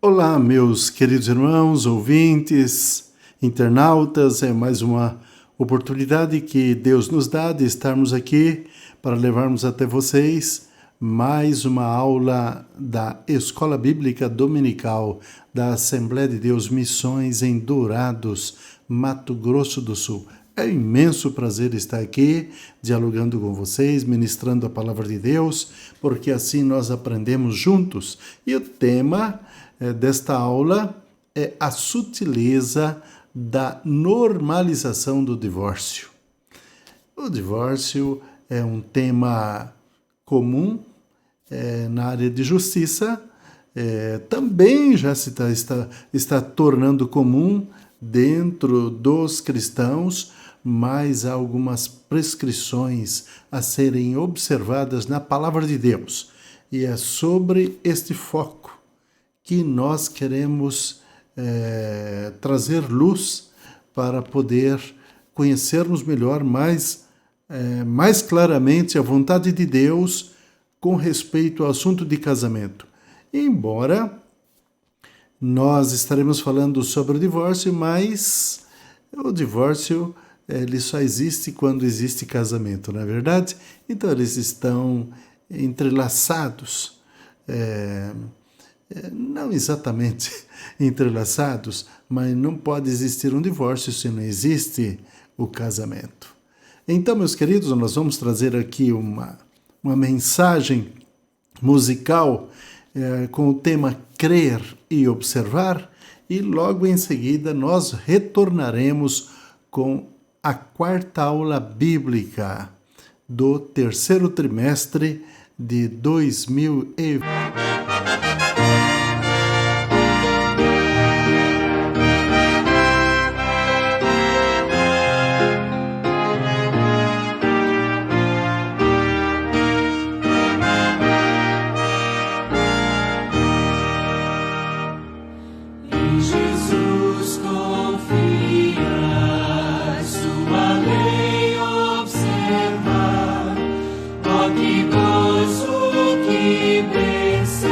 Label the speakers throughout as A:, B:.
A: Olá, meus queridos irmãos, ouvintes, internautas. É mais uma oportunidade que Deus nos dá de estarmos aqui para levarmos até vocês mais uma aula da Escola Bíblica Dominical da Assembleia de Deus Missões em Dourados, Mato Grosso do Sul. É um imenso prazer estar aqui, dialogando com vocês, ministrando a palavra de Deus, porque assim nós aprendemos juntos. E o tema desta aula é a sutileza da normalização do divórcio. O divórcio é um tema comum na área de justiça, também já está tornando comum dentro dos cristãos, mas há algumas prescrições a serem observadas na palavra de Deus. E é sobre este foco que nós queremos trazer luz para poder conhecermos melhor, mais claramente a vontade de Deus com respeito ao assunto de casamento. Embora nós estaremos falando sobre o divórcio, mas o divórcio ele só existe quando existe casamento, não é verdade? Então eles estão entrelaçados, não exatamente entrelaçados, mas não pode existir um divórcio se não existe o casamento. Então, meus queridos, nós vamos trazer aqui uma mensagem musical com o tema Crer e Observar, e logo em seguida nós retornaremos com a quarta aula bíblica do terceiro trimestre de 2020.
B: Que gozo, que bênção.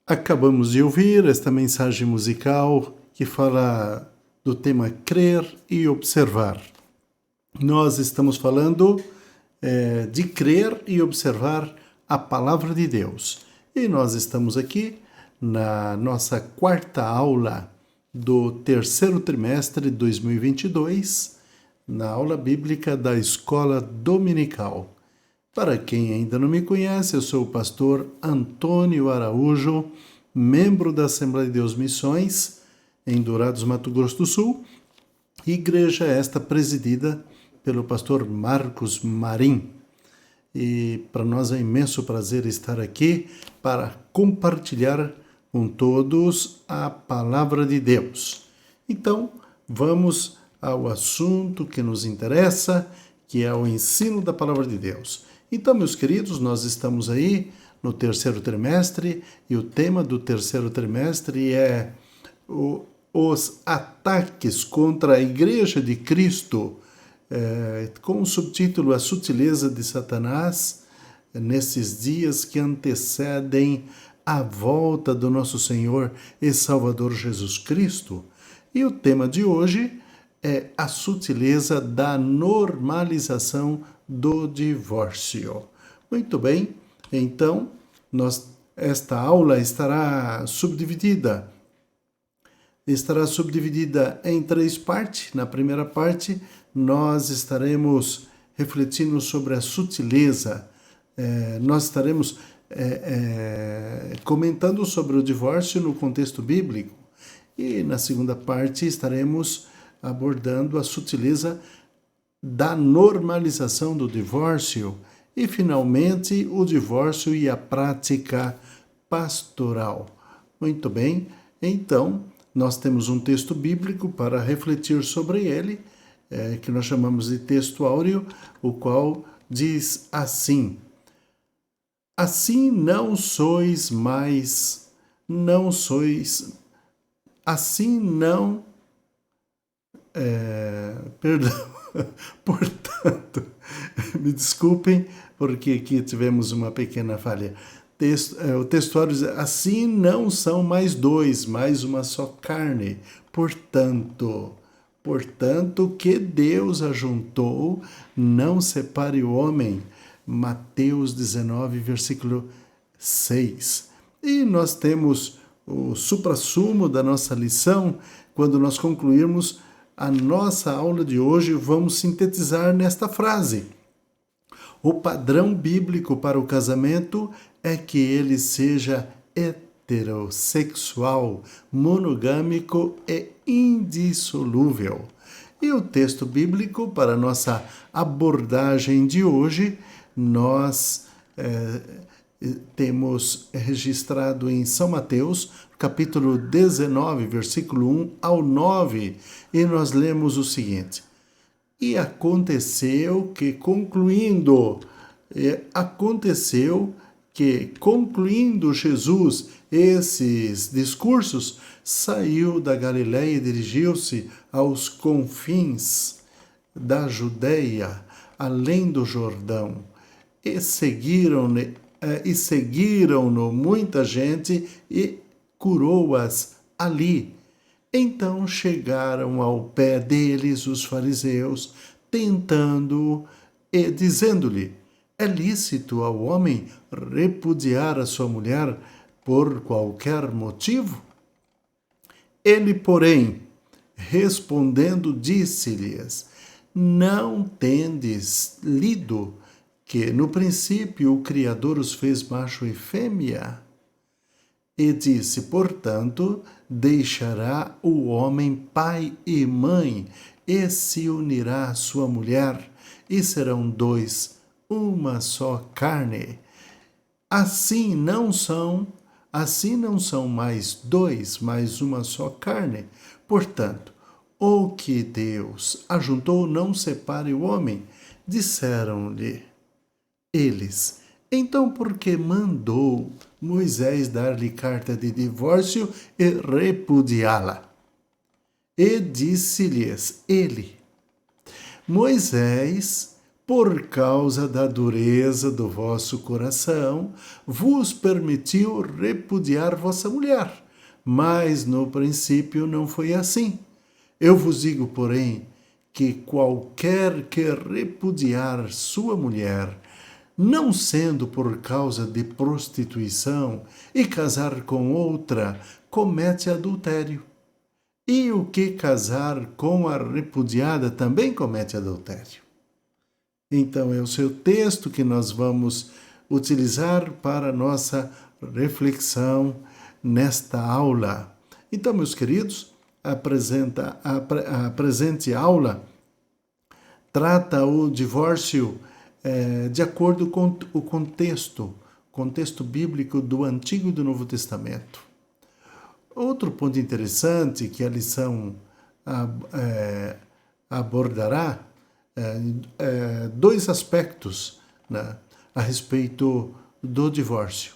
A: Acabamos de ouvir esta mensagem musical que fala do tema crer e observar. Nós estamos falando de crer e observar a palavra de Deus. E nós estamos aqui na nossa quarta aula do terceiro trimestre de 2022, na aula bíblica da Escola Dominical. Para quem ainda não me conhece, eu sou o pastor Antônio Araújo, membro da Assembleia de Deus Missões, em Dourados, Mato Grosso do Sul. Igreja esta presidida pelo pastor Marcos Marim. E para nós é imenso prazer estar aqui para compartilhar com todos a palavra de Deus. Então, vamos ao assunto que nos interessa, que é o ensino da palavra de Deus. Então, meus queridos, nós estamos aí no terceiro trimestre e o tema do terceiro trimestre é os ataques contra a Igreja de Cristo, com o subtítulo A Sutileza de Satanás, nesses dias que antecedem a volta do nosso Senhor e Salvador Jesus Cristo. E o tema de hoje é a sutileza da normalização do divórcio. Muito bem, então, esta aula estará subdividida em três partes. Na primeira parte, nós estaremos refletindo sobre a sutileza. Nós estaremos comentando sobre o divórcio no contexto bíblico. E na segunda parte, estaremos abordando a sutileza da normalização do divórcio e, finalmente, o divórcio e a prática pastoral. Muito bem, então, nós temos um texto bíblico para refletir sobre ele, que nós chamamos de texto áureo, o qual diz assim: assim não sois, portanto, me desculpem, porque aqui tivemos uma pequena falha. O textuário diz: assim não são mais dois, mais uma só carne. Portanto, que Deus ajuntou, não separe o homem. Mateus 19, versículo 6. E nós temos o suprassumo da nossa lição. Quando nós concluirmos a nossa aula de hoje, vamos sintetizar nesta frase: o padrão bíblico para o casamento é que ele seja heterossexual, monogâmico e indissolúvel. E o texto bíblico para a nossa abordagem de hoje, nós temos registrado em São Mateus, capítulo 19, versículo 1 ao 9, e nós lemos o seguinte: e aconteceu que, concluindo Jesus esses discursos, saiu da Galiléia e dirigiu-se aos confins da Judeia, além do Jordão, e seguiram-no muita gente e curou-as ali. Então chegaram ao pé deles os fariseus, tentando-o e dizendo-lhe: é lícito ao homem repudiar a sua mulher por qualquer motivo? Ele, porém, respondendo, disse-lhes: não tendes lido que no princípio o Criador os fez macho e fêmea? E disse: portanto, deixará o homem pai e mãe, e se unirá à sua mulher, e serão dois, uma só carne. Assim não são mais dois, mas uma só carne. Portanto, o que Deus ajuntou, não separe o homem. Disseram-lhe eles: então por que mandou Moisés dar-lhe carta de divórcio e repudiá-la? E disse-lhes ele: Moisés por causa da dureza do vosso coração, vos permitiu repudiar vossa mulher. Mas no princípio não foi assim. Eu vos digo, porém, que qualquer que repudiar sua mulher, não sendo por causa de prostituição, e casar com outra, comete adultério. E o que casar com a repudiada também comete adultério. Então, é o seu texto que nós vamos utilizar para nossa reflexão nesta aula. Então, meus queridos, a presente aula trata o divórcio de acordo com o contexto bíblico do Antigo e do Novo Testamento. Outro ponto interessante que a lição abordará dois aspectos, né, a respeito do divórcio.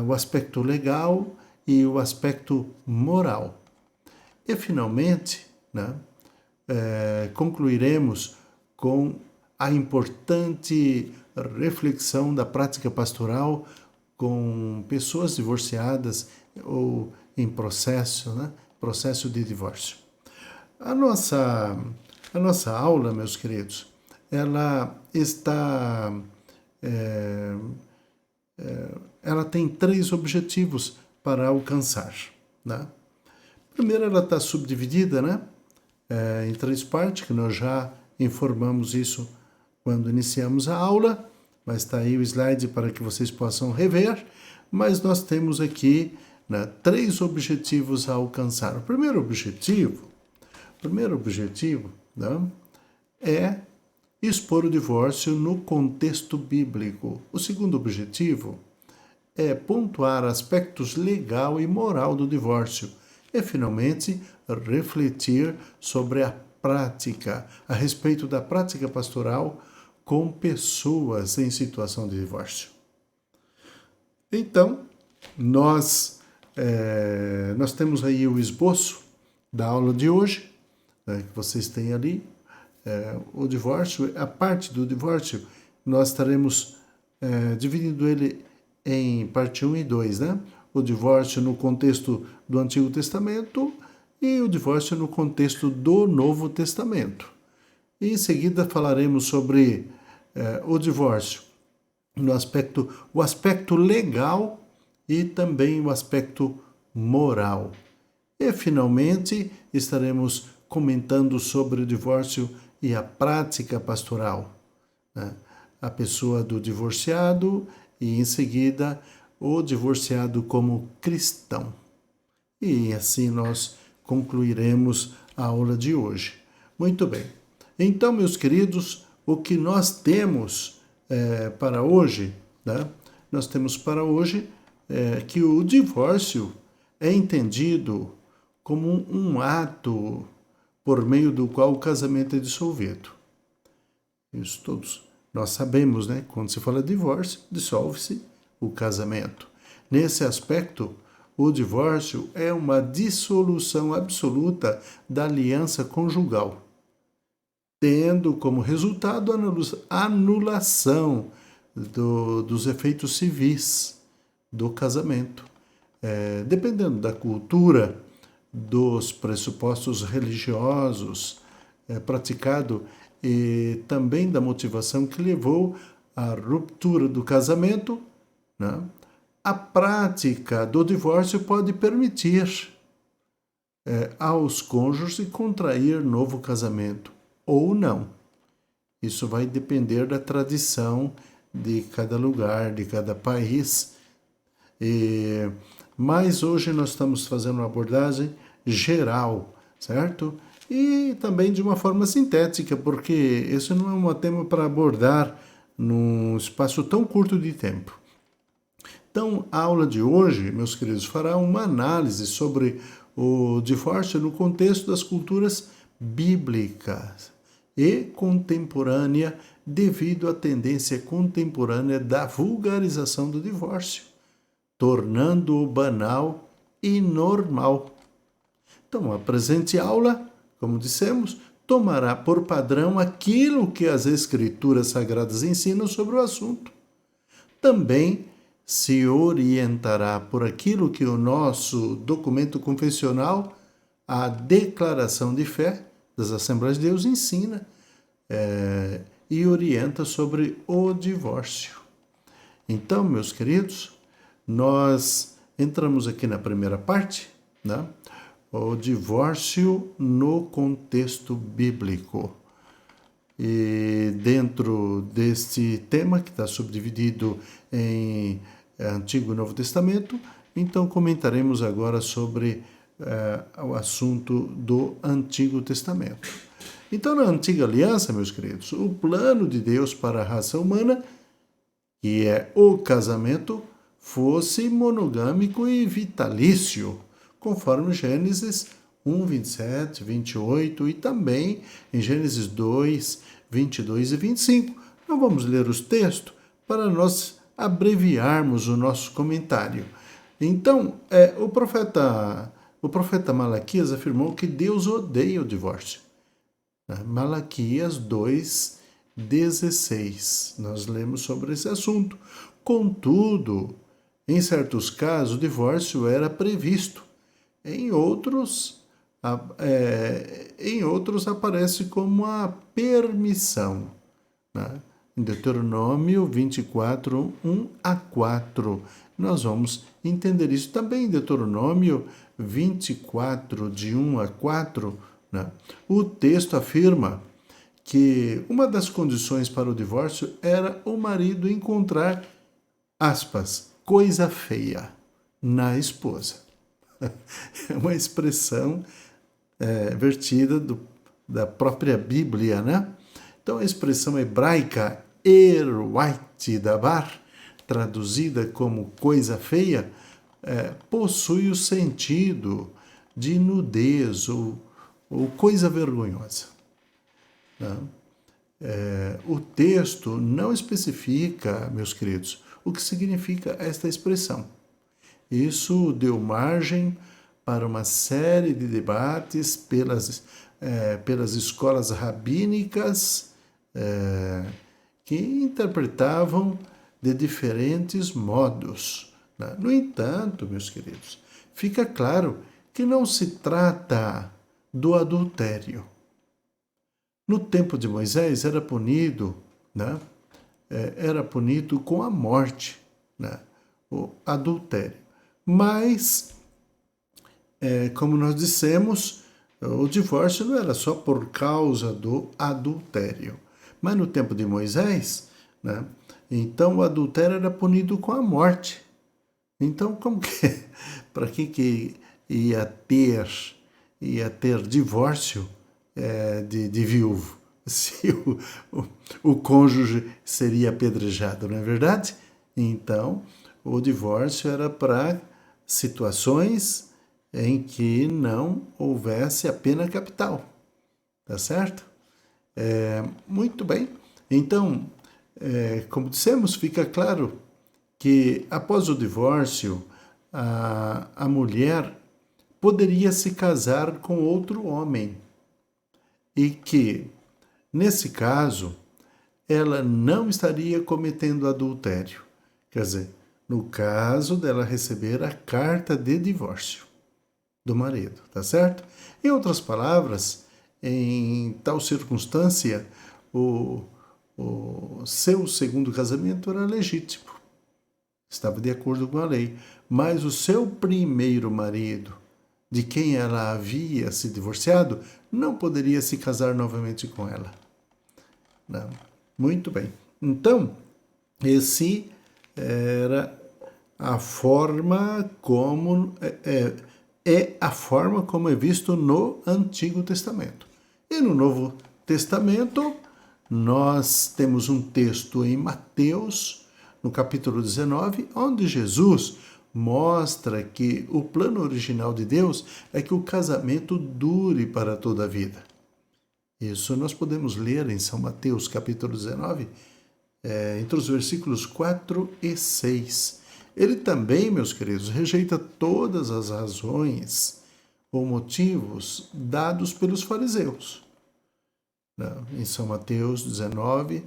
A: O aspecto legal e o aspecto moral. E, finalmente, né, concluiremos com a importante reflexão da prática pastoral com pessoas divorciadas ou em processo, né, processo de divórcio. A nossa aula, meus queridos, ela está... ela tem 3 objetivos para alcançar, né? Primeiro, ela está subdividida, né, em 3 partes, que nós já informamos isso quando iniciamos a aula, mas está aí o slide para que vocês possam rever. Mas nós temos aqui, né, 3 objetivos a alcançar. O primeiro objetivo, né, é expor o divórcio no contexto bíblico. O segundo objetivo é pontuar aspectos legal e moral do divórcio. E, finalmente, refletir sobre a prática, a respeito da prática pastoral com pessoas em situação de divórcio. Então, nós temos aí o esboço da aula de hoje, né, que vocês têm ali. O divórcio, a parte do divórcio, nós estaremos dividindo ele em parte 1 e 2, né? O divórcio no contexto do Antigo Testamento e o divórcio no contexto do Novo Testamento. E em seguida falaremos sobre o divórcio no o aspecto legal e também o aspecto moral. E, finalmente, estaremos comentando sobre o divórcio e a prática pastoral, né? A pessoa do divorciado e, em seguida, o divorciado como cristão. E assim nós concluiremos a aula de hoje. Muito bem. Então, meus queridos, o que nós temos para hoje, né? Nós temos para hoje que o divórcio é entendido como um ato por meio do qual o casamento é dissolvido. Isso todos nós sabemos, né? Quando se fala de divórcio, dissolve-se o casamento. Nesse aspecto, o divórcio é uma dissolução absoluta da aliança conjugal, tendo como resultado a anulação dos efeitos civis do casamento. Dependendo da cultura, dos pressupostos religiosos praticado e também da motivação que levou à ruptura do casamento, né? A prática do divórcio pode permitir aos cônjuges contrair novo casamento ou não. Isso vai depender da tradição de cada lugar, de cada país. Mas hoje nós estamos fazendo uma abordagem geral, certo? E também de uma forma sintética, porque esse não é um tema para abordar num espaço tão curto de tempo. Então, a aula de hoje, meus queridos, fará uma análise sobre o divórcio no contexto das culturas bíblicas e contemporânea, devido à tendência contemporânea da vulgarização do divórcio, tornando-o banal e normal. Então, a presente aula, como dissemos, tomará por padrão aquilo que as Escrituras Sagradas ensinam sobre o assunto. Também se orientará por aquilo que o nosso documento confessional, a Declaração de Fé das Assembleias de Deus, ensina e orienta sobre o divórcio. Então, meus queridos, nós entramos aqui na primeira parte, né? O divórcio no contexto bíblico. E dentro deste tema, que está subdividido em Antigo e Novo Testamento, então comentaremos agora sobre o assunto do Antigo Testamento. Então, na Antiga Aliança, meus queridos, o plano de Deus para a raça humana, que é o casamento, fosse monogâmico e vitalício, conforme Gênesis 1, 27, 28 e também em Gênesis 2, 22 e 25. Não vamos ler os textos para nós abreviarmos o nosso comentário. Então, o profeta Malaquias afirmou que Deus odeia o divórcio. Malaquias 2, 16. Nós lemos sobre esse assunto. Contudo, em certos casos, o divórcio era previsto. Em outros aparece como a permissão. Né? Em Deuteronômio 24, 1 a 4. Nós vamos entender isso também em Deuteronômio 24, de 1 a 4. Né? O texto afirma que uma das condições para o divórcio era o marido encontrar, aspas, coisa feia na esposa. É uma expressão vertida da própria Bíblia, né? Então, a expressão hebraica erwait davar, traduzida como coisa feia, possui o sentido de nudez ou coisa vergonhosa. Né? O texto não especifica, meus queridos, o que significa esta expressão. Isso deu margem para uma série de debates pelas escolas rabínicas que interpretavam de diferentes modos. Né? No entanto, meus queridos, fica claro que não se trata do adultério. No tempo de Moisés era punido, né? Era punido com a morte, né? O adultério. Mas, como nós dissemos, o divórcio não era só por causa do adultério. Mas no tempo de Moisés, né? Então o adultério era punido com a morte. Então, como que, para que ia ter divórcio de viúvo, se o cônjuge seria apedrejado, não é verdade? Então, o divórcio era para situações em que não houvesse a pena capital, tá certo? Muito bem. Então, como dissemos, fica claro que após o divórcio, a mulher poderia se casar com outro homem e que, nesse caso, ela não estaria cometendo adultério. Quer dizer, no caso dela receber a carta de divórcio do marido, tá certo? Em outras palavras, em tal circunstância, o seu segundo casamento era legítimo, estava de acordo com a lei, mas o seu primeiro marido, de quem ela havia se divorciado, não poderia se casar novamente com ela. Não. Muito bem. Então, esse era a forma como a forma como é visto no Antigo Testamento. E no Novo Testamento, nós temos um texto em Mateus, no capítulo 19, onde Jesus mostra que o plano original de Deus é que o casamento dure para toda a vida. Isso nós podemos ler em São Mateus, capítulo 19, entre os versículos 4 e 6. Ele também, meus queridos, rejeita todas as razões ou motivos dados pelos fariseus. Em São Mateus 19,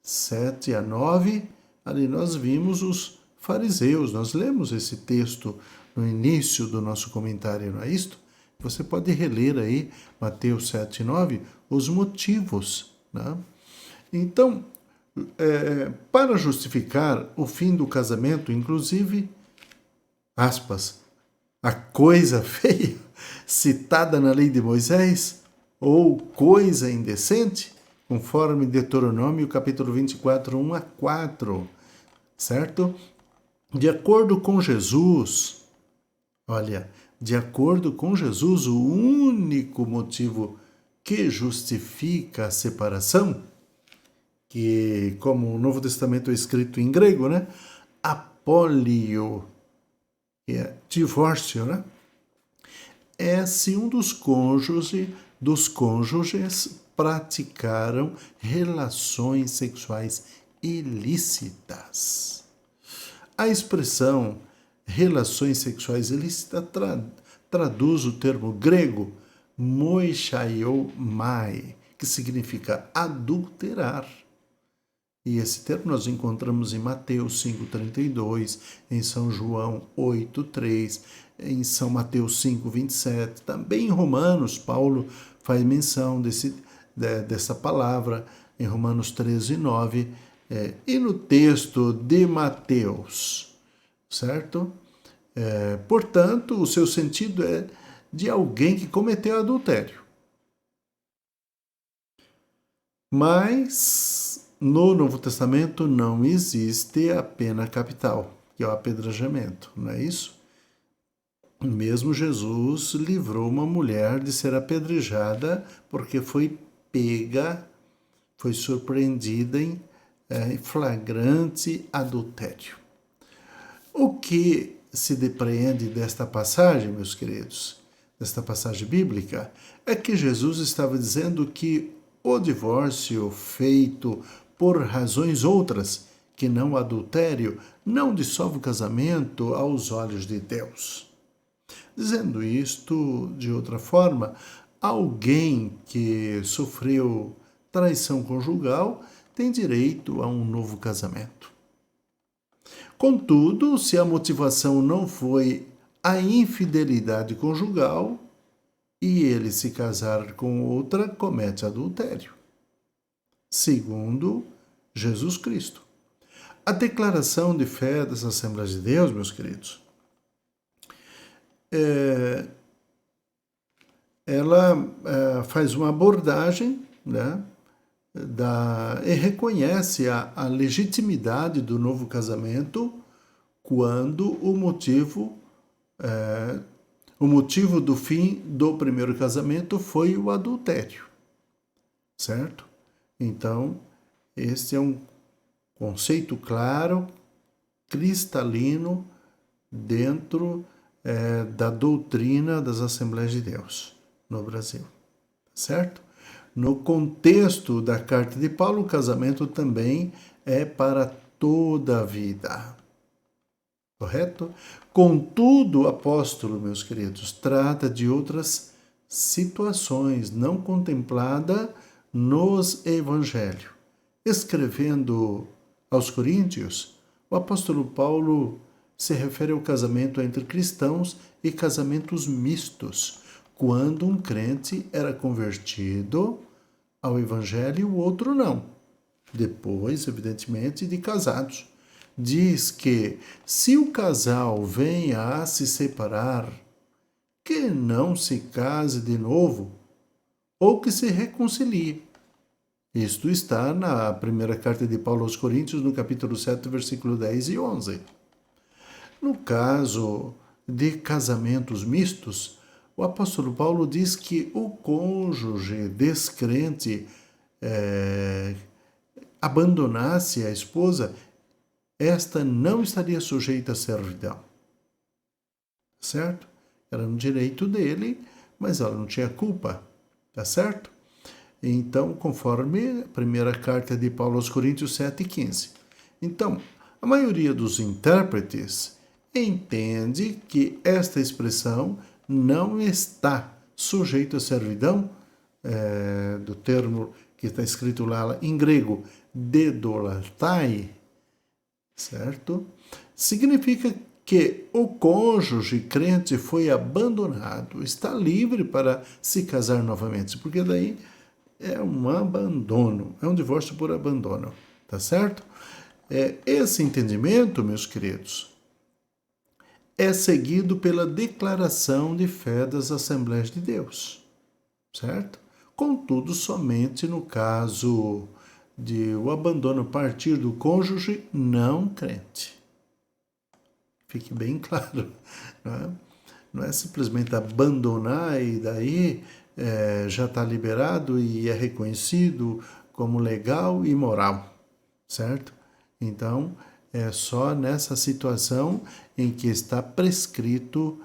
A: 7 a 9, ali nós vimos os fariseus. Nós lemos esse texto no início do nosso comentário, não é isto? Você pode reler aí, Mateus 7 e 9, os motivos. Né? Então, para justificar o fim do casamento, inclusive, aspas, a coisa feia citada na lei de Moisés, ou coisa indecente, conforme Deuteronômio capítulo 24, 1 a 4, certo? De acordo com Jesus, olha, de acordo com Jesus, o único motivo que justifica a separação, que como o Novo Testamento é escrito em grego, né? Apólio, que é divórcio, né? É se um dos cônjuges praticaram relações sexuais ilícitas. A expressão relações sexuais ilícitas traduz o termo grego moichaiomai, que significa adulterar. E esse termo nós encontramos em Mateus 5,32, em São João 8,3, em São Mateus 5,27, também em Romanos, Paulo faz menção dessa palavra, em Romanos 13,9, e no texto de Mateus, certo? Portanto, o seu sentido é de alguém que cometeu adultério. Mas no Novo Testamento não existe a pena capital, que é o apedrejamento, não é isso? Mesmo Jesus livrou uma mulher de ser apedrejada porque foi pega, foi surpreendida em flagrante adultério. O que se depreende desta passagem, meus queridos, desta passagem bíblica, é que Jesus estava dizendo que o divórcio feito por razões outras que não o adultério não dissolve o casamento aos olhos de Deus. Dizendo isto de outra forma, alguém que sofreu traição conjugal tem direito a um novo casamento. Contudo, se a motivação não foi a infidelidade conjugal e ele se casar com outra, comete adultério. Segundo Jesus Cristo. A declaração de fé das Assembleias de Deus, meus queridos, ela faz uma abordagem, né, e reconhece a legitimidade do novo casamento quando o motivo do fim do primeiro casamento foi o adultério, certo? Então, este é um conceito claro, cristalino, dentro da doutrina das Assembleias de Deus no Brasil, certo? No contexto da carta de Paulo, o casamento também é para toda a vida, correto? Contudo, o apóstolo, meus queridos, trata de outras situações não contempladas nos evangelhos. Escrevendo aos Coríntios, o apóstolo Paulo se refere ao casamento entre cristãos e casamentos mistos, quando um crente era convertido ao evangelho e o outro não. Depois, evidentemente, de casados. Diz que se o casal venha a se separar, que não se case de novo ou que se reconcilie. Isto está na primeira carta de Paulo aos Coríntios, no capítulo 7, versículo 10 e 11. No caso de casamentos mistos, o apóstolo Paulo diz que o cônjuge descrente abandonasse a esposa, esta não estaria sujeita à servidão. Certo? Era um direito dele, mas ela não tinha culpa. Tá certo? Então, conforme a primeira carta de Paulo aos Coríntios 7,15. Então, a maioria dos intérpretes entende que esta expressão não está sujeita à servidão do termo que está escrito lá em grego, dedolatai, certo? Significa que o cônjuge crente foi abandonado, está livre para se casar novamente, porque daí é um abandono, é um divórcio por abandono, tá certo? Esse entendimento, meus queridos, é seguido pela declaração de fé das Assembleias de Deus, certo? Contudo, somente no caso de o abandono partir do cônjuge não crente. Fique bem claro, não é simplesmente abandonar e daí já está liberado e é reconhecido como legal e moral, certo? Então, é só nessa situação em que está prescrito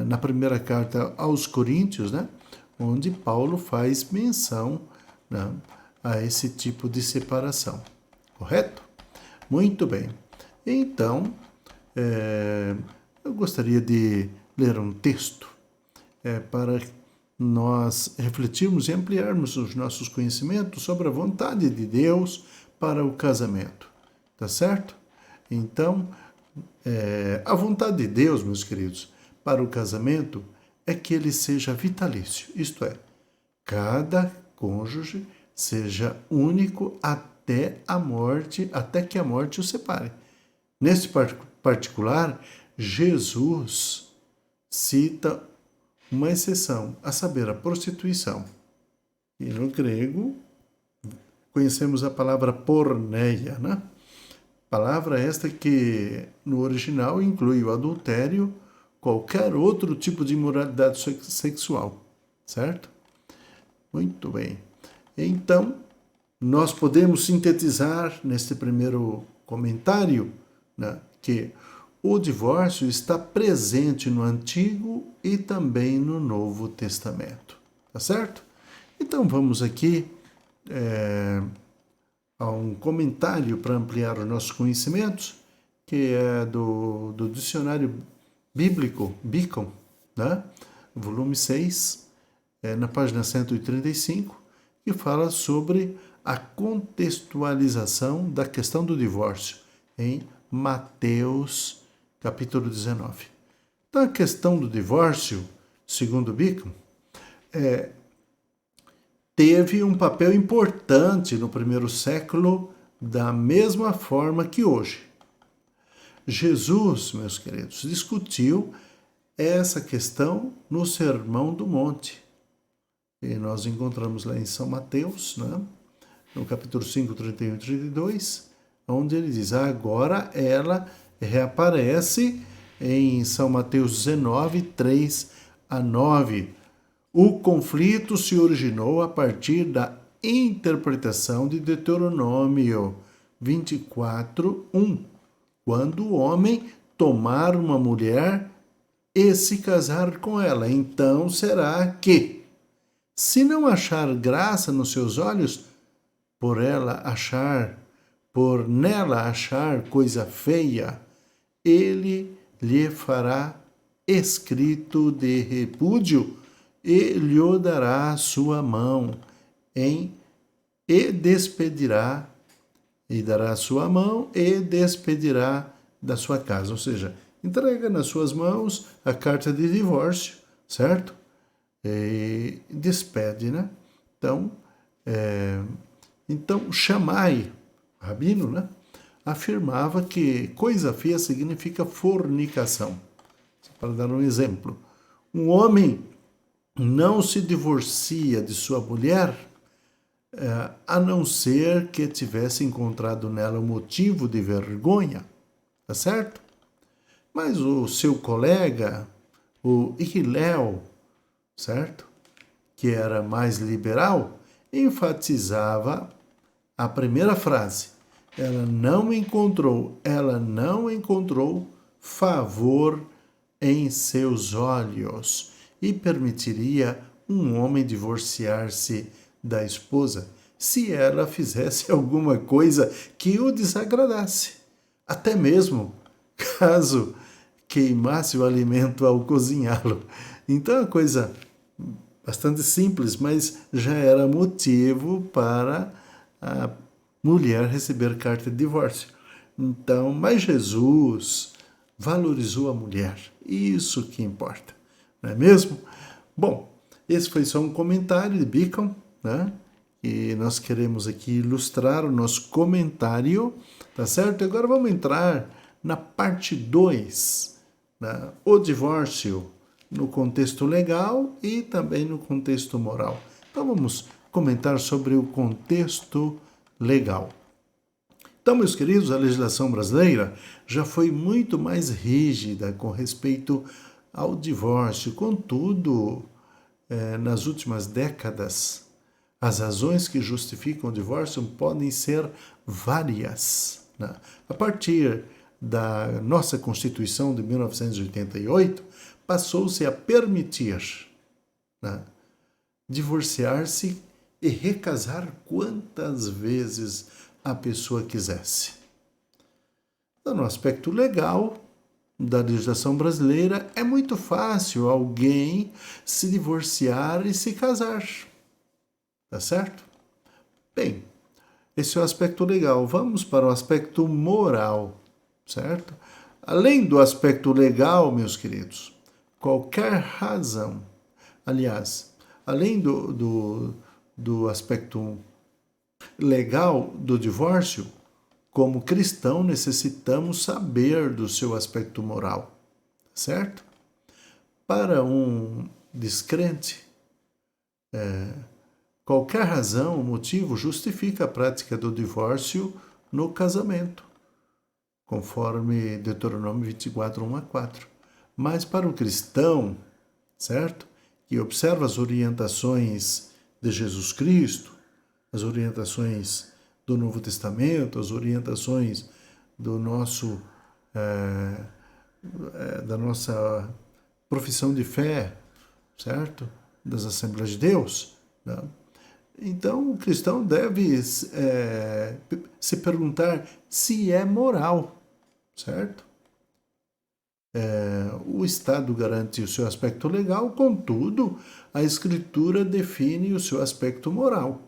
A: na primeira carta aos Coríntios, né? Onde Paulo faz menção, né, a esse tipo de separação. Correto? Muito bem. Então, eu gostaria de ler um texto para nós refletirmos e ampliarmos os nossos conhecimentos sobre a vontade de Deus para o casamento. Tá certo? Então, a vontade de Deus, meus queridos, para o casamento é que ele seja vitalício, isto é, cada cônjuge seja único até a morte, até que a morte o separe. Nesse particular, Jesus cita uma exceção, a saber, a prostituição. E no grego, conhecemos a palavra porneia, né? Palavra esta que no original inclui o adultério, qualquer outro tipo de imoralidade sexual, certo? Muito bem. Então, nós podemos sintetizar neste primeiro comentário, né, que o divórcio está presente no Antigo e também no Novo Testamento. Tá certo? Então vamos aqui a um comentário para ampliar os nossos conhecimentos, que é do dicionário bíblico, Beacon, né? Volume 6, na página 135, que fala sobre a contextualização da questão do divórcio em Mateus capítulo 19. Então, a questão do divórcio, segundo Beacon, teve um papel importante no primeiro século, da mesma forma que hoje. Jesus, meus queridos, discutiu essa questão no Sermão do Monte. E nós encontramos lá em São Mateus, né, no capítulo 5, 31 e 32, onde ele diz, agora ela reaparece em São Mateus 19, 3 a 9. O conflito se originou a partir da interpretação de Deuteronômio 24, 1, quando o homem tomar uma mulher e se casar com ela. Então será que, se não achar graça nos seus olhos, por nela achar coisa feia, ele lhe fará escrito de repúdio e lhe dará sua mão e despedirá, e dará sua mão e despedirá da sua casa. Ou seja, entrega nas suas mãos a carta de divórcio, certo? E despede, né? Então Shammai, rabino, né, afirmava que coisa feia significa fornicação. Para dar um exemplo, um homem não se divorcia de sua mulher a não ser que tivesse encontrado nela um motivo de vergonha, tá certo? Mas o seu colega, o Hillel, certo? Que era mais liberal, enfatizava a primeira frase. Ela não encontrou favor em seus olhos e permitiria um homem divorciar-se da esposa se ela fizesse alguma coisa que o desagradasse, até mesmo caso queimasse o alimento ao cozinhá-lo. Então a coisa bastante simples, mas já era motivo para a mulher receber carta de divórcio. Então, mas Jesus valorizou a mulher. Isso que importa, não é mesmo? Bom, esse foi só um comentário de Beacon, né? E nós queremos aqui ilustrar o nosso comentário, tá certo? Agora vamos entrar na parte 2, né? O divórcio no contexto legal e também no contexto moral. Então vamos comentar sobre o contexto legal. Então, meus queridos, a legislação brasileira já foi muito mais rígida com respeito ao divórcio. Contudo, nas últimas décadas, as razões que justificam o divórcio podem ser várias, né? A partir da nossa Constituição de 1988, passou-se a permitir, né, divorciar-se e recasar quantas vezes a pessoa quisesse. Então, no aspecto legal da legislação brasileira, é muito fácil alguém se divorciar e se casar. Tá certo? Bem, esse é o aspecto legal. Vamos para o aspecto moral, certo? Além do aspecto legal, meus queridos, qualquer razão, aliás, além do aspecto legal do divórcio, como cristão necessitamos saber do seu aspecto moral, certo? Para um descrente, qualquer razão ou motivo justifica a prática do divórcio no casamento, conforme Deuteronômio 24, 1 a 4. Mas para o cristão, certo? Que observa as orientações de Jesus Cristo, as orientações do Novo Testamento, as orientações do nosso da nossa profissão de fé, certo? Das Assembleias de Deus, né? Então, o cristão deve se perguntar se é moral, certo? O Estado garante o seu aspecto legal, contudo, a Escritura define o seu aspecto moral,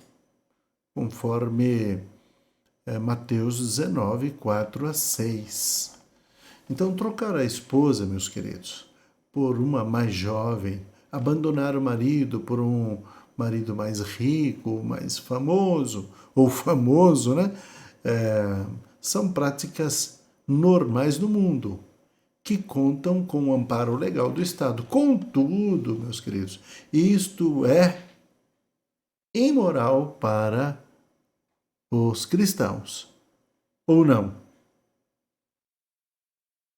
A: conforme Mateus 19, 4 a 6. Então, trocar a esposa, meus queridos, por uma mais jovem, abandonar o marido por um marido mais rico, mais famoso, ou famoso, né? São práticas normais no mundo, que contam com o amparo legal do Estado. Contudo, meus queridos, isto é imoral para os cristãos, ou não?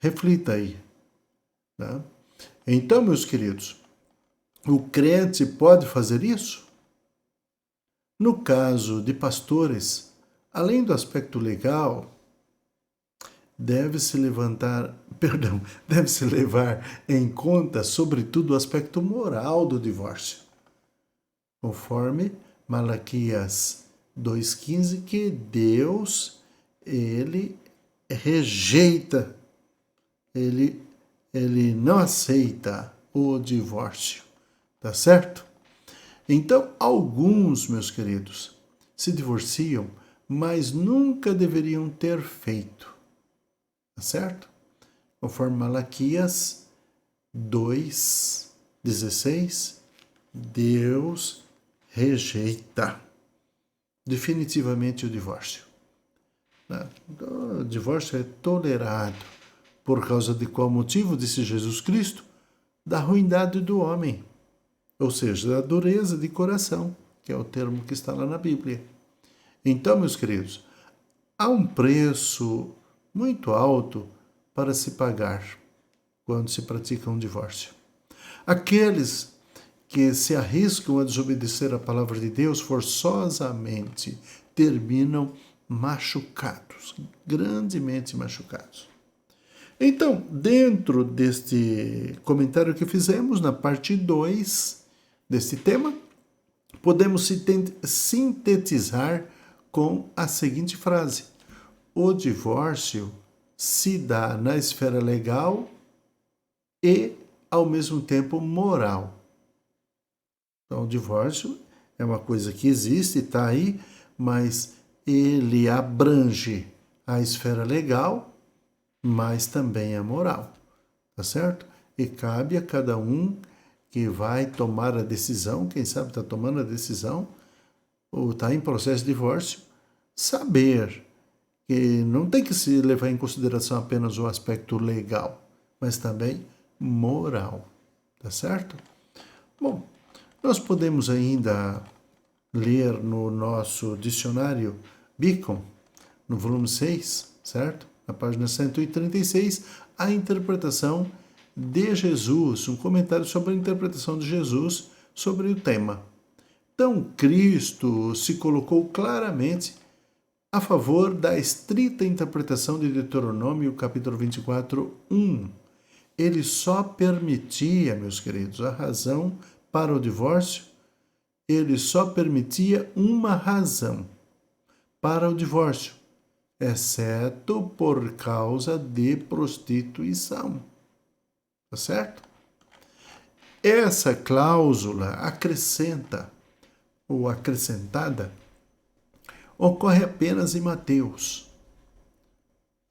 A: Reflita aí, né? Então, meus queridos, o crente pode fazer isso? No caso de pastores, além do aspecto legal, deve-se levar em conta, sobretudo, o aspecto moral do divórcio, conforme Malaquias 2,15, que Deus, ele rejeita, ele não aceita o divórcio, tá certo? Então, alguns, meus queridos, se divorciam, mas nunca deveriam ter feito, tá certo? Conforme Malaquias 2,16, Deus rejeita definitivamente o divórcio. O divórcio é tolerado. Por causa de qual motivo, disse Jesus Cristo? Da ruindade do homem, ou seja, da dureza de coração, que é o termo que está lá na Bíblia. Então, meus queridos, há um preço muito alto para se pagar quando se pratica um divórcio. Aqueles que se arriscam a desobedecer a palavra de Deus forçosamente terminam machucados, grandemente machucados. Então, dentro deste comentário que fizemos, na parte 2 deste tema, podemos sintetizar com a seguinte frase: o divórcio se dá na esfera legal e, ao mesmo tempo, moral. Então, o divórcio é uma coisa que existe, está aí, mas ele abrange a esfera legal, mas também a moral, tá certo? E cabe a cada um que vai tomar a decisão, quem sabe está tomando a decisão, ou está em processo de divórcio, saber que não tem que se levar em consideração apenas o aspecto legal, mas também moral, tá certo? Bom, nós podemos ainda ler no nosso dicionário Beacon, no volume 6, certo? Na página 136, a interpretação de Jesus, um comentário sobre a interpretação de Jesus sobre o tema. Então, Cristo se colocou claramente a favor da estrita interpretação de Deuteronômio, capítulo 24, 1. Ele só permitia, meus queridos, a razão para o divórcio, ele só permitia uma razão para o divórcio, exceto por causa de prostituição. Tá certo? Essa cláusula acrescenta, ou acrescentada, ocorre apenas em Mateus,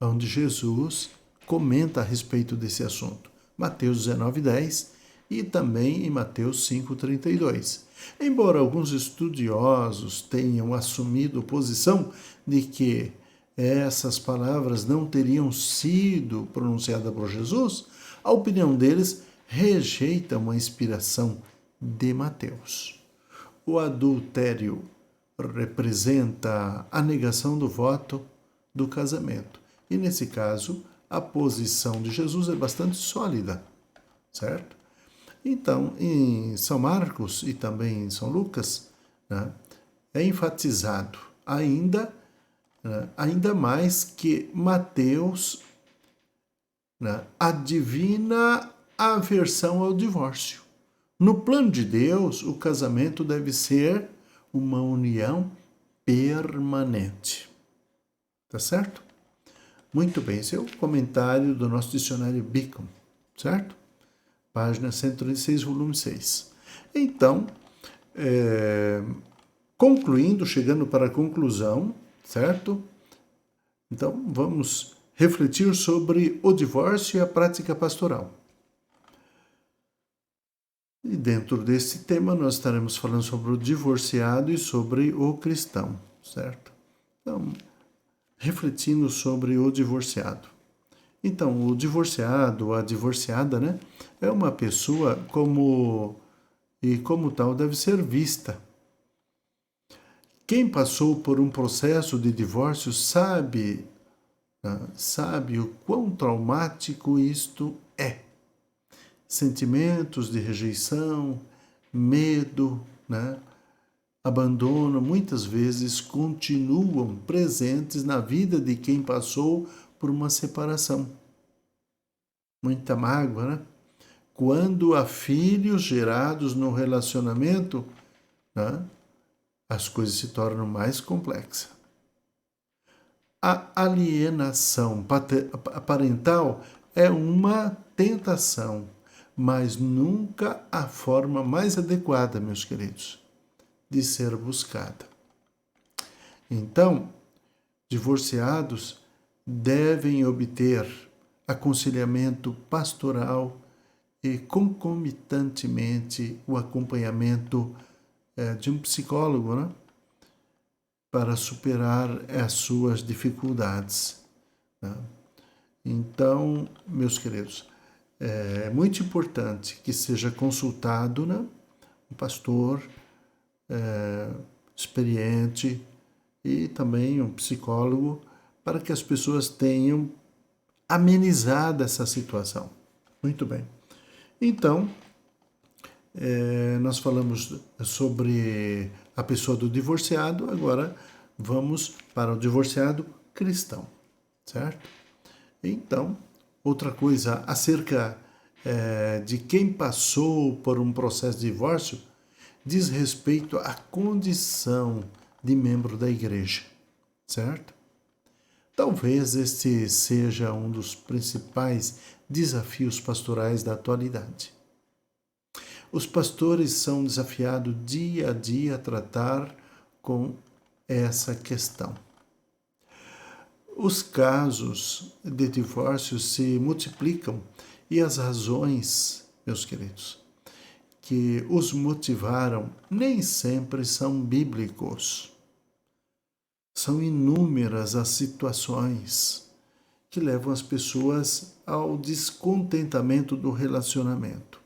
A: onde Jesus comenta a respeito desse assunto. Mateus 19:10 e também em Mateus 5:32. Embora alguns estudiosos tenham assumido posição de que essas palavras não teriam sido pronunciadas por Jesus, a opinião deles rejeita uma inspiração de Mateus. O adultério representa a negação do voto do casamento. E nesse caso, a posição de Jesus é bastante sólida, certo? Então, em São Marcos e também em São Lucas, né, é enfatizado ainda mais que Mateus, né, adivina a aversão ao divórcio. No plano de Deus, o casamento deve ser uma união permanente. Tá certo? Muito bem, esse é o comentário do nosso dicionário Beacon, certo? Página 136, volume 6. Então, concluindo, chegando para a conclusão, certo? Então, vamos refletir sobre o divórcio e a prática pastoral. E dentro desse tema, nós estaremos falando sobre o divorciado e sobre o cristão, certo? Então, refletindo sobre o divorciado. Então, o divorciado, a divorciada, né, é uma pessoa como tal deve ser vista. Quem passou por um processo de divórcio sabe o quão traumático isto é. Sentimentos de rejeição, medo, né, abandono, muitas vezes continuam presentes na vida de quem passou por uma separação. Muita mágoa, né? Quando há filhos gerados no relacionamento, né, as coisas se tornam mais complexas. A alienação parental é uma tentação, mas nunca a forma mais adequada, meus queridos, de ser buscada. Então, divorciados devem obter aconselhamento pastoral e, concomitantemente, o acompanhamento de um psicólogo, né, para superar as suas dificuldades. Né? Então, meus queridos, é muito importante que seja consultado, né, um pastor experiente e também um psicólogo para que as pessoas tenham amenizado essa situação. Muito bem. Então, nós falamos sobre a pessoa do divorciado, agora vamos para o divorciado cristão, certo? Então, outra coisa acerca de quem passou por um processo de divórcio diz respeito à condição de membro da igreja, certo? Talvez este seja um dos principais desafios pastorais da atualidade. Os pastores são desafiados dia a dia a tratar com essa questão. Os casos de divórcio se multiplicam e as razões, meus queridos, que os motivaram nem sempre são bíblicos. São inúmeras as situações que levam as pessoas ao descontentamento do relacionamento.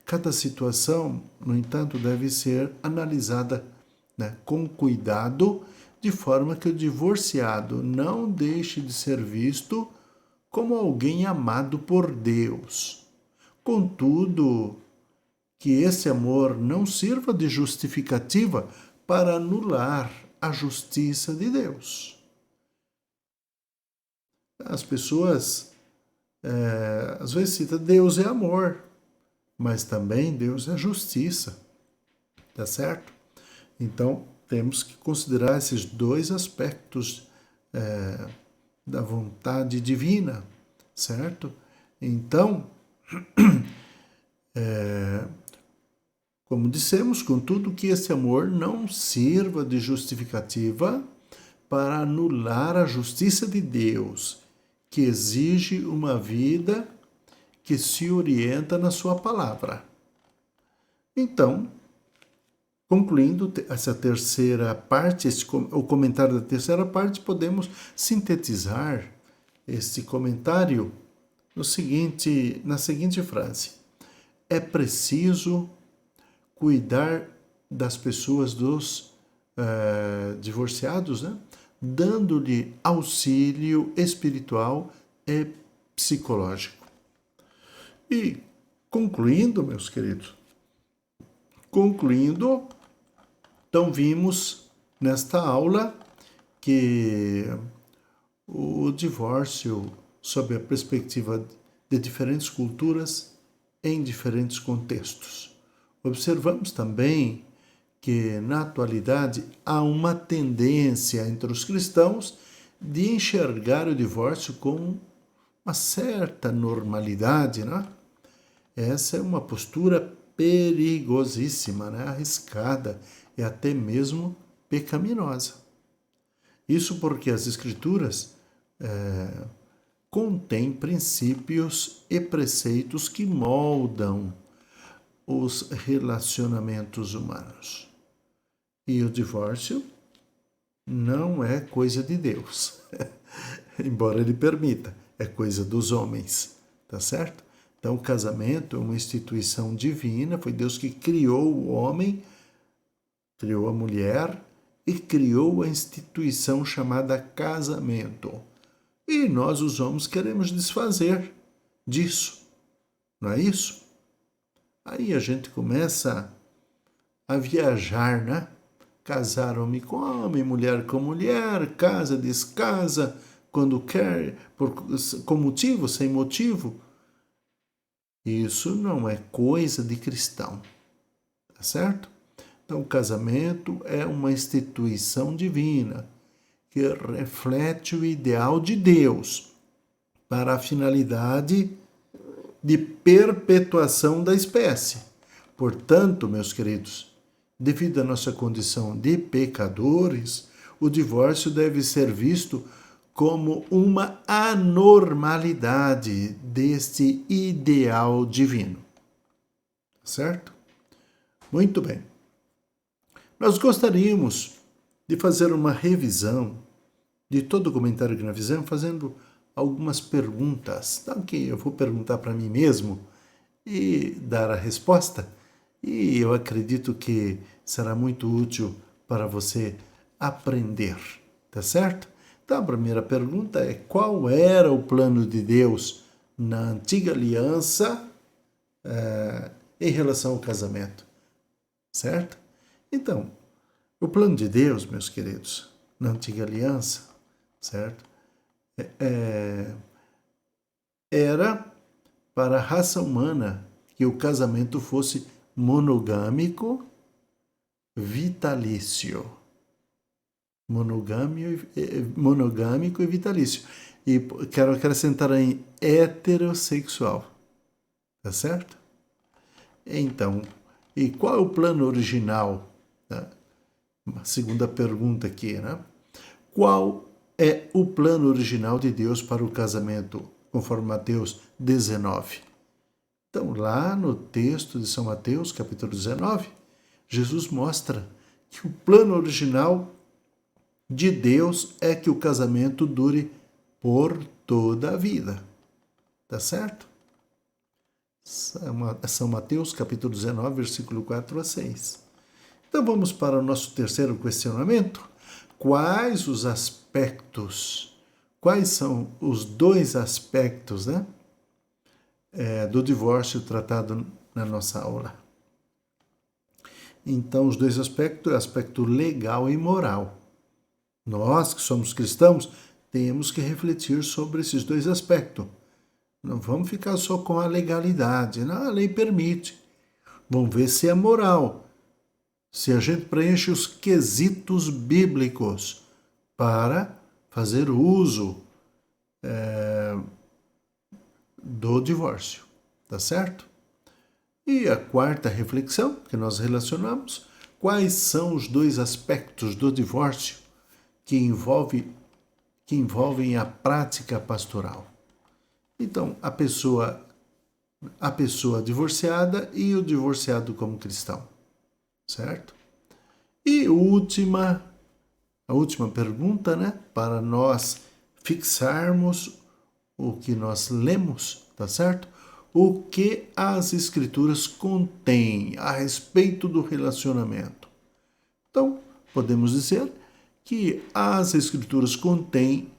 A: Cada situação, no entanto, deve ser analisada, com cuidado, de forma que o divorciado não deixe de ser visto como alguém amado por Deus. Contudo, que esse amor não sirva de justificativa para anular a justiça de Deus. As pessoas, às vezes citam Deus é amor, mas também Deus é justiça, tá certo? Então, temos que considerar esses dois aspectos da vontade divina, certo? Então, como dissemos, contudo, que esse amor não sirva de justificativa para anular a justiça de Deus, que exige uma vida que se orienta na sua palavra. Então, concluindo essa terceira parte, o comentário da terceira parte, podemos sintetizar este comentário na seguinte frase: é preciso cuidar das pessoas dos divorciados, dando-lhe auxílio espiritual e psicológico. E concluindo, meus queridos, então vimos nesta aula que o divórcio, sob a perspectiva de diferentes culturas, em diferentes contextos. Observamos também que, na atualidade, há uma tendência entre os cristãos de enxergar o divórcio com uma certa normalidade, Essa é uma postura perigosíssima, arriscada e até mesmo pecaminosa. Isso porque as Escrituras contêm princípios e preceitos que moldam os relacionamentos humanos. E o divórcio não é coisa de Deus, embora Ele permita, é coisa dos homens, tá certo? Então, o casamento é uma instituição divina, foi Deus que criou o homem, criou a mulher e criou a instituição chamada casamento. E nós, os homens, queremos desfazer disso, não é isso? Aí a gente começa a viajar, Casar homem com homem, mulher com mulher, casa, descasa, quando quer, com motivo, sem motivo. Isso não é coisa de cristão, tá certo? Então, o casamento é uma instituição divina que reflete o ideal de Deus para a finalidade de perpetuação da espécie. Portanto, meus queridos, devido à nossa condição de pecadores, o divórcio deve ser visto como uma anormalidade deste ideal divino. Certo? Muito bem. Nós gostaríamos de fazer uma revisão de todo o comentário que nós fizemos, fazendo algumas perguntas. Então, que eu vou perguntar para mim mesmo e dar a resposta. E eu acredito que será muito útil para você aprender. Tá certo? Então, a primeira pergunta é: qual era o plano de Deus na antiga aliança em relação ao casamento? Certo? Então, o plano de Deus, meus queridos, na antiga aliança, certo? Era para a raça humana que o casamento fosse monogâmico, vitalício. Monogâmico e vitalício. E quero acrescentar aí heterossexual. Tá certo? Então, e qual é o plano original? Né? Uma segunda pergunta aqui, né? Qual é o plano original de Deus para o casamento, conforme Mateus 19? Então, lá no texto de São Mateus, capítulo 19, Jesus mostra que o plano original de Deus é que o casamento dure por toda a vida. Tá certo? São Mateus, capítulo 19, versículo 4 a 6. Então vamos para o nosso terceiro questionamento. Quais são os dois aspectos, né, do divórcio tratado na nossa aula? Então, os dois aspectos, aspecto legal e moral. Nós, que somos cristãos, temos que refletir sobre esses dois aspectos. Não vamos ficar só com a legalidade. Não, a lei permite. Vamos ver se é moral. Se a gente preenche os quesitos bíblicos para fazer uso do divórcio. Tá certo? E a quarta reflexão que nós relacionamos, quais são os dois aspectos do divórcio que envolvem a prática pastoral? Então, a pessoa divorciada e o divorciado como cristão, certo? E a última pergunta, né, para nós fixarmos o que nós lemos, tá certo? O que as Escrituras contêm a respeito do relacionamento. Então, podemos dizer que as Escrituras contêm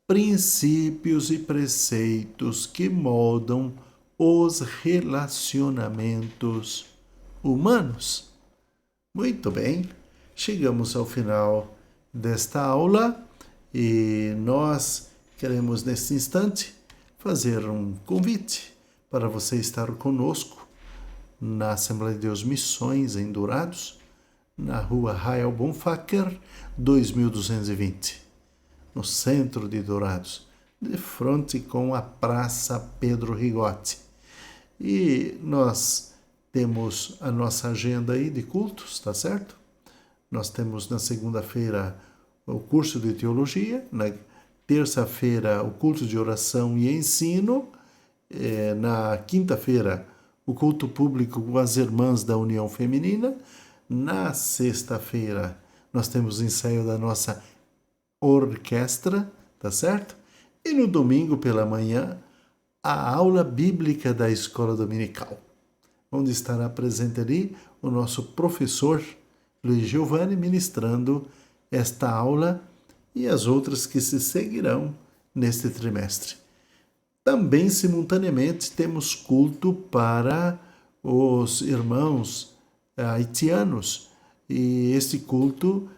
A: princípios e preceitos que moldam os relacionamentos humanos. Muito bem, chegamos ao final desta aula e nós queremos, neste instante, fazer um convite para você estar conosco na Assembleia de Deus Missões em Dourados, na rua Rael Bonfacker, 2220. No centro de Dourados, de frente com a Praça Pedro Rigotti. E nós temos a nossa agenda aí de cultos, tá certo? Nós temos na segunda-feira o curso de teologia, na terça-feira o culto de oração e ensino, na quinta-feira o culto público com as irmãs da União Feminina, na sexta-feira nós temos o ensaio da nossa orquestra, tá certo? E no domingo pela manhã, a aula bíblica da escola dominical, onde estará presente ali o nosso professor Luiz Giovanni ministrando esta aula e as outras que se seguirão neste trimestre. Também, simultaneamente, temos culto para os irmãos haitianos e este culto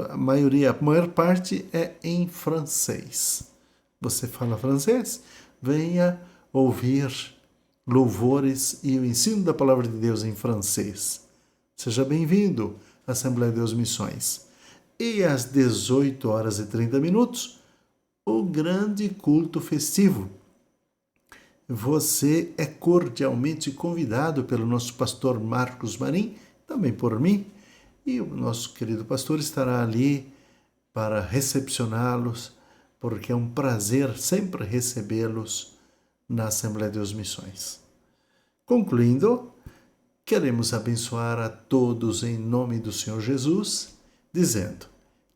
A: a maior parte é em francês. Você fala francês? Venha ouvir louvores e o ensino da palavra de Deus em francês. Seja bem-vindo à Assembleia de Deus Missões. E às 18h30, o grande culto festivo. Você é cordialmente convidado pelo nosso pastor Marcos Marim, também por mim, e o nosso querido pastor estará ali para recepcioná-los, porque é um prazer sempre recebê-los na Assembleia de Deus Missões. Concluindo, queremos abençoar a todos em nome do Senhor Jesus, dizendo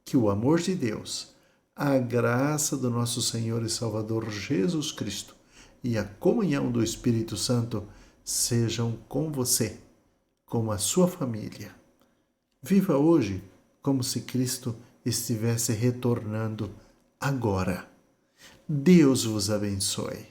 A: que o amor de Deus, a graça do nosso Senhor e Salvador Jesus Cristo e a comunhão do Espírito Santo sejam com você, com a sua família. Viva hoje como se Cristo estivesse retornando agora. Deus vos abençoe.